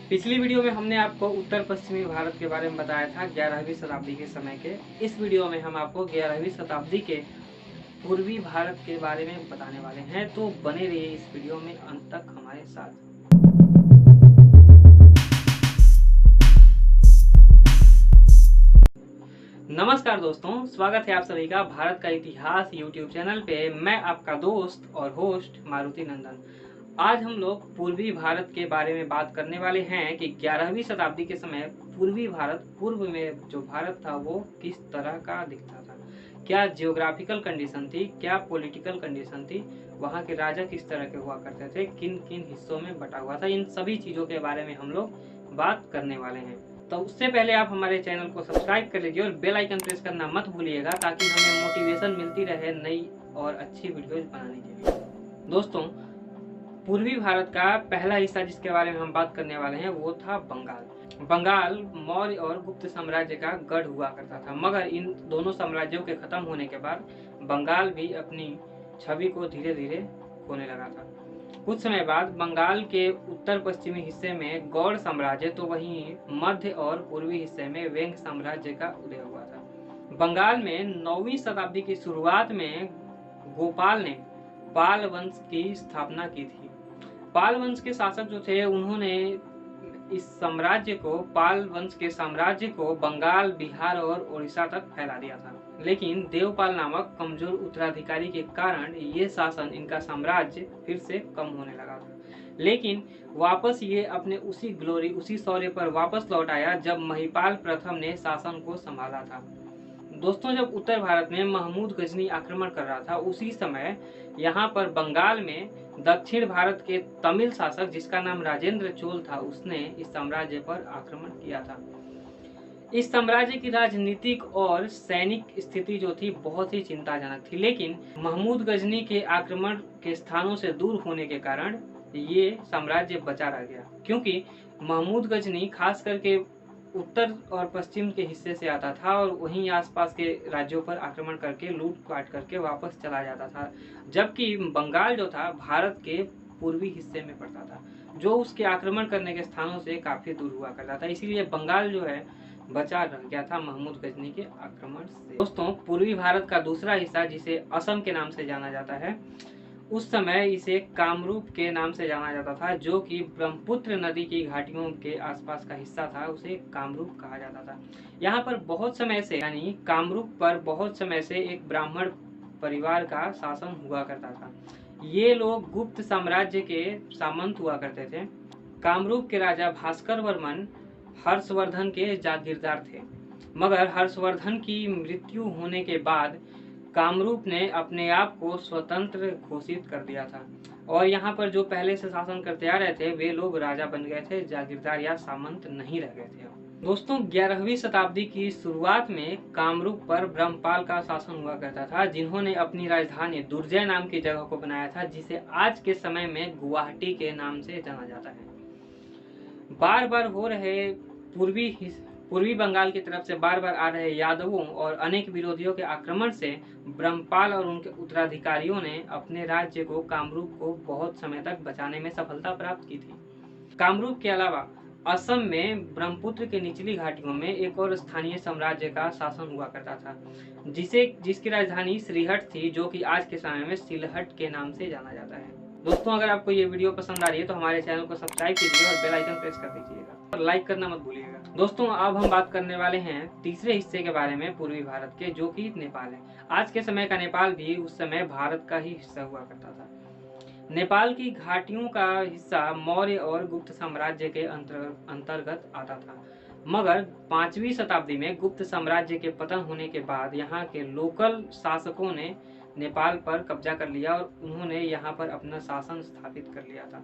पिछली वीडियो में हमने आपको उत्तर पश्चिमी भारत के बारे में बताया था 11वीं शताब्दी के समय के। इस वीडियो में हम आपको 11वीं शताब्दी के पूर्वी भारत के बारे में बताने वाले हैं, तो बने रहिए इस वीडियो में अंत तक हमारे साथ। नमस्कार दोस्तों, स्वागत है आप सभी का भारत का इतिहास यूट्यूब चैनल पे। मैं आपका दोस्त और होस्ट मारुति नंदन। आज हम लोग पूर्वी भारत के बारे में बात करने वाले हैं कि 11वीं शताब्दी के समय पूर्वी भारत, पूर्व में जो भारत था वो किस तरह का दिखता था, क्या जियोग्राफिकल कंडीशन थी, क्या पॉलिटिकल कंडीशन थी, वहाँ के राजा किस तरह के हुआ करते थे, किन किन हिस्सों में बटा हुआ था। इन सभी चीज़ों के बारे में हम लोग बात करने वाले हैं। तो उससे पहले आप हमारे चैनल को सब्सक्राइब कर लीजिए और बेल आइकन प्रेस करना मत भूलिएगा, ताकि हमें मोटिवेशन मिलती रहे नई और अच्छी वीडियोज बनाने के लिए। दोस्तों, पूर्वी भारत का पहला हिस्सा जिसके बारे में हम बात करने वाले हैं वो था बंगाल। बंगाल मौर्य और गुप्त साम्राज्य का गढ़ हुआ करता था, मगर इन दोनों साम्राज्यों के खत्म होने के बाद बंगाल भी अपनी छवि को धीरे धीरे खोने लगा था। कुछ समय बाद बंगाल के उत्तर पश्चिमी हिस्से में गौड़ साम्राज्य, तो वहीं मध्य और पूर्वी हिस्से में वेंग साम्राज्य का उदय हुआ था। बंगाल में 9वीं शताब्दी की शुरुआत में गोपाल ने पाल वंश की स्थापना की थी। पाल वंश के शासक जो थे उन्होंने इस साम्राज्य को, पाल वंश के साम्राज्य को बंगाल, बिहार और उड़ीसा तक फैला दिया था। लेकिन देवपाल नामक कमजोर उत्तराधिकारी के कारण ये शासन, इनका साम्राज्य फिर से कम होने लगा था। लेकिन वापस ये अपने उसी ग्लोरी, उसी शौर्य पर वापस लौट आया जब महिपाल प्रथम ने शासन को संभाला था। दोस्तों, जब उत्तर भारत में महमूद गजनी आक्रमण कर रहा था, उसी समय यहाँ पर बंगाल में दक्षिण भारत के तमिल शासक जिसका नाम राजेंद्र चोल था, उसने इस साम्राज्य पर आक्रमण किया था। इस साम्राज्य की राजनीतिक और सैनिक स्थिति जो थी बहुत ही चिंताजनक थी, लेकिन महमूद गजनी के आक्रमण के स्थानों से दूर होने के कारण ये साम्राज्य बचा रह गया, क्योंकि महमूद गजनी खास करके उत्तर और पश्चिम के हिस्से से आता था और वहीं आसपास के राज्यों पर आक्रमण करके, लूट पाट करके वापस चला जाता था, जबकि बंगाल जो था भारत के पूर्वी हिस्से में पड़ता था, जो उसके आक्रमण करने के स्थानों से काफी दूर हुआ करता था। इसीलिए बंगाल जो है बचा रह गया था महमूद गजनी के आक्रमण से। दोस्तों, पूर्वी भारत का दूसरा हिस्सा जिसे असम के नाम से जाना जाता है, उस समय इसे कामरूप के नाम से जाना जाता था, जो कि ब्रह्मपुत्र नदी की घाटियों के आसपास का हिस्सा था, उसे कामरूप कहा जाता था। यहाँ पर बहुत समय से, यानी कामरूप पर बहुत समय से एक ब्राह्मण परिवार का शासन हुआ करता था। ये लोग गुप्त साम्राज्य के सामंत हुआ करते थे। कामरूप के राजा भास्कर वर्मन हर्षवर्धन के जागीरदार थे, मगर हर्षवर्धन की मृत्यु होने के बाद कामरूप ने अपने आप को स्वतंत्र घोषित कर दिया था, और यहाँ पर जो पहले से शासन करते आ रहे थे वे लोग राजा बन गए थे, जागीरदार या सामंत नहीं रह गए थे। दोस्तों, 11वीं शताब्दी की शुरुआत में कामरूप पर ब्रह्मपाल का शासन हुआ करता था, जिन्होंने अपनी राजधानी दुर्जय नाम की जगह को बनाया था, जिसे आज के समय में गुवाहाटी के नाम से जाना जाता है। बार बार हो रहे पूर्वी बंगाल की तरफ से बार बार आ रहे यादवों और अनेक विरोधियों के आक्रमण से ब्रह्मपाल और उनके उत्तराधिकारियों ने अपने राज्य को, कामरूप को बहुत समय तक बचाने में सफलता प्राप्त की थी। कामरूप के अलावा असम में ब्रह्मपुत्र के निचली घाटियों में एक और स्थानीय साम्राज्य का शासन हुआ करता था, जिसकी राजधानी श्रीहट थी, जो कि आज के समय में सिलहट के नाम से जाना जाता है। दोस्तों, अगर आपको ये वीडियो पसंद आ रही है तो हमारे चैनल को सब्सक्राइब कीजिए और बेल आइकन प्रेस कर दीजिएगा और लाइक करना मत भूलिएगा। दोस्तों, अब हम बात करने वाले हैं तीसरे हिस्से के बारे में पूर्वी भारत के, जो कि नेपाल है। आज के समय का नेपाल भी उस समय भारत का ही हिस्सा हुआ करता था। नेपाल की घाटियों का हिस्सा मौर्य और गुप्त साम्राज्य के अंतर्गत आता था, मगर 5वीं शताब्दी में गुप्त साम्राज्य के पतन होने के बाद यहाँ के लोकल शासकों ने नेपाल पर कब्जा कर लिया और उन्होंने यहाँ पर अपना शासन स्थापित कर लिया था।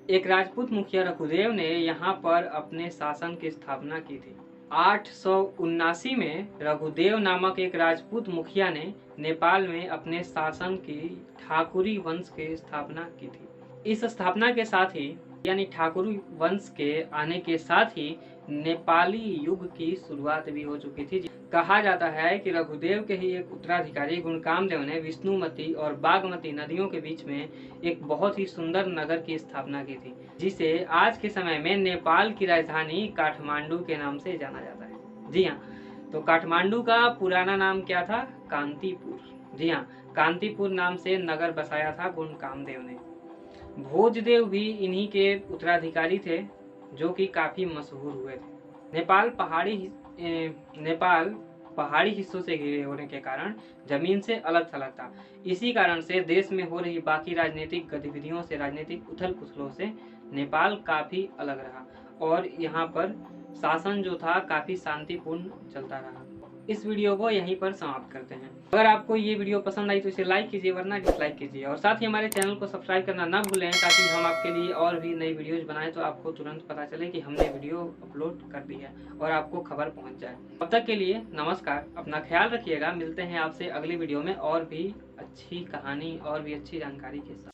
एक राजपूत मुखिया रघुदेव ने यहाँ पर अपने शासन की स्थापना की थी। 879 में रघुदेव नामक एक राजपूत मुखिया ने नेपाल में अपने शासन की ठाकुरी वंश की स्थापना की थी। इस स्थापना के साथ ही यानी ठाकुर वंश के आने के साथ ही नेपाली युग की शुरुआत भी हो चुकी थी। कहा जाता है कि रघुदेव के ही एक उत्तराधिकारी गुणकामदेव ने विष्णुमती और बागमती नदियों के बीच में एक बहुत ही सुंदर नगर की स्थापना की थी, जिसे आज के समय में नेपाल की राजधानी काठमांडू के नाम से जाना जाता है। जी हाँ, तो काठमांडू का पुराना नाम क्या था? कांतिपुर। जी हाँ, कांतिपुर नाम से नगर बसाया था गुणकामदेव ने। भोजदेव भी इन्हीं के उत्तराधिकारी थे, जो कि काफी मशहूर हुए थे। नेपाल पहाड़ी हिस्सों से घिरे होने के कारण जमीन से अलग थलग था। इसी कारण से देश में हो रही बाकी राजनीतिक गतिविधियों से, राजनीतिक उथल पुथलों से नेपाल काफी अलग रहा और यहाँ पर शासन जो था काफी शांतिपूर्ण चलता रहा। इस वीडियो को यहीं पर समाप्त करते हैं। अगर आपको ये वीडियो पसंद आई तो इसे लाइक कीजिए, वरना डिसलाइक कीजिए और साथ ही हमारे चैनल को सब्सक्राइब करना ना भूलें, ताकि हम आपके लिए और भी नई वीडियोज बनाएं तो आपको तुरंत पता चले कि हमने वीडियो अपलोड कर दी है और आपको खबर पहुंच जाए। तब तक के लिए नमस्कार, अपना ख्याल रखिएगा। मिलते हैं आपसे अगली वीडियो में और भी अच्छी कहानी और भी अच्छी जानकारी के साथ।